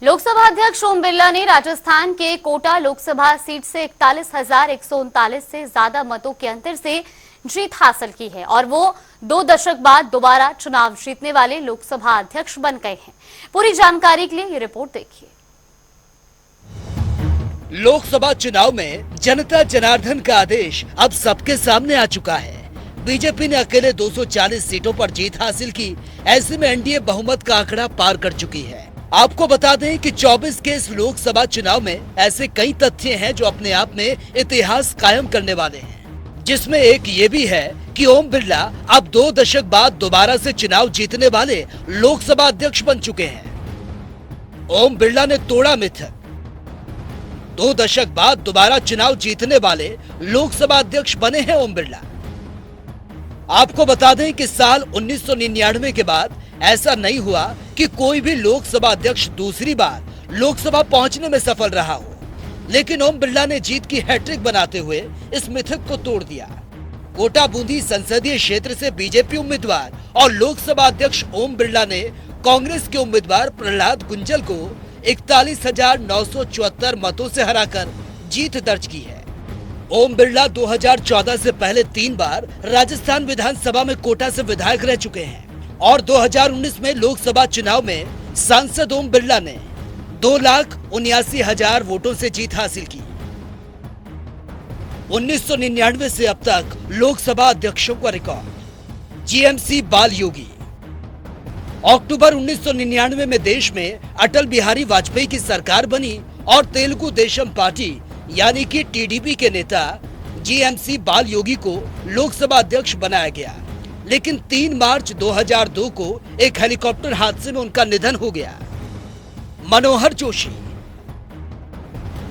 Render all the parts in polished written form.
लोकसभा अध्यक्ष ओम बिरला ने राजस्थान के कोटा लोकसभा सीट से 41,139 से ज्यादा मतों के अंतर से जीत हासिल की है और वो 2 दशक बाद दोबारा चुनाव जीतने वाले लोकसभा अध्यक्ष बन गए हैं। पूरी जानकारी के लिए ये रिपोर्ट देखिए। लोकसभा चुनाव में जनता जनार्दन का आदेश अब सबके सामने आ चुका है। बीजेपी ने अकेले 240 सीटों पर जीत हासिल की। ऐसे में एनडीए बहुमत का आंकड़ा पार कर चुकी है। आपको बता दें कि 24 के इस लोकसभा चुनाव में ऐसे कई तथ्य हैं जो अपने आप में इतिहास कायम करने वाले हैं, जिसमें एक ये भी है कि ओम बिरला अब 2 दशक बाद दोबारा से चुनाव जीतने वाले लोकसभा अध्यक्ष बन चुके हैं। ओम बिरला ने तोड़ा मिथक। 2 दशक बाद दोबारा चुनाव जीतने वाले लोकसभा अध्यक्ष बने हैं ओम बिरला। आपको बता दें कि साल 1999 के बाद ऐसा नहीं हुआ कि कोई भी लोकसभा अध्यक्ष दूसरी बार लोकसभा पहुंचने में सफल रहा हो, लेकिन ओम बिरला ने जीत की हैट्रिक बनाते हुए इस मिथक को तोड़ दिया। कोटा बूंदी संसदीय क्षेत्र से बीजेपी उम्मीदवार और लोकसभा अध्यक्ष ओम बिरला ने कांग्रेस के उम्मीदवार प्रहलाद गुंजल को 41,974 मतों से हराकर जीत दर्ज की है। ओम बिरला 2014 से पहले 3 बार राजस्थान विधानसभा में कोटा से विधायक रह चुके हैं और 2019 में लोकसभा चुनाव में सांसद ओम बिरला ने 2,79,000 वोटों से जीत हासिल की। 1999 से अब तक लोकसभा अध्यक्षों का रिकॉर्ड। जीएमसी बाल योगी। अक्टूबर 1999 में देश में अटल बिहारी वाजपेयी की सरकार बनी और तेलुगु देशम पार्टी यानी कि टीडीपी के नेता जीएमसी बाल योगी को लोकसभा अध्यक्ष बनाया गया, लेकिन 3 मार्च 2002 को एक हेलीकॉप्टर हादसे में उनका निधन हो गया। मनोहर जोशी।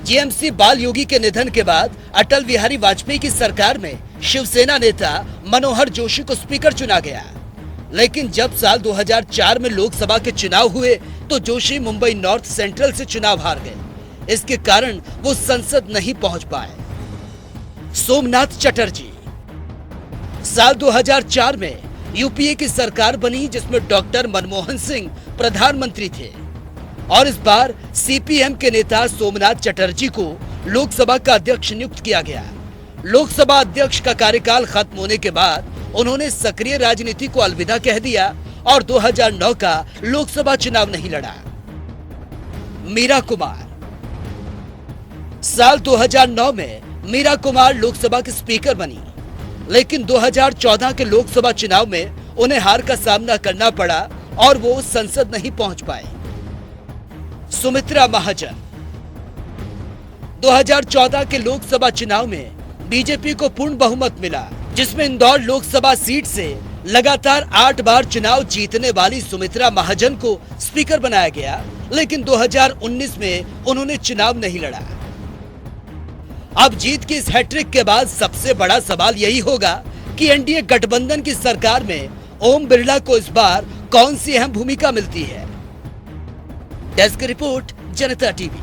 जीएमसी बाल योगी के निधन के बाद अटल बिहारी वाजपेयी की सरकार में शिवसेना नेता मनोहर जोशी को स्पीकर चुना गया, लेकिन जब साल 2004 में लोकसभा के चुनाव हुए तो जोशी मुंबई नॉर्थ सेंट्रल से चुनाव हार गए। इसके कारण वो संसद नहीं पहुंच पाए। सोमनाथ चटर्जी। साल 2004 में यूपीए की सरकार बनी जिसमें डॉक्टर मनमोहन सिंह प्रधानमंत्री थे और इस बार सीपीएम के नेता सोमनाथ चटर्जी को लोकसभा का अध्यक्ष नियुक्त किया गया। लोकसभा अध्यक्ष का कार्यकाल खत्म होने के बाद उन्होंने सक्रिय राजनीति को अलविदा कह दिया और 2009 का लोकसभा चुनाव नहीं लड़ा। मीरा कुमार। साल 2009 में मीरा कुमार लोकसभा के स्पीकर बनी, लेकिन 2014 के लोकसभा चुनाव में उन्हें हार का सामना करना पड़ा और वो संसद नहीं पहुंच पाए। सुमित्रा महाजन। 2014 के लोकसभा चुनाव में बीजेपी को पूर्ण बहुमत मिला, जिसमें इंदौर लोकसभा सीट से लगातार 8 बार चुनाव जीतने वाली सुमित्रा महाजन को स्पीकर बनाया गया, लेकिन 2019 में उन्होंने चुनाव नहीं लड़ा। अब जीत की इस हैट्रिक के बाद सबसे बड़ा सवाल यही होगा कि एनडीए गठबंधन की सरकार में ओम बिरला को इस बार कौन सी अहम भूमिका मिलती है। डेस्क रिपोर्ट, जनता टीवी।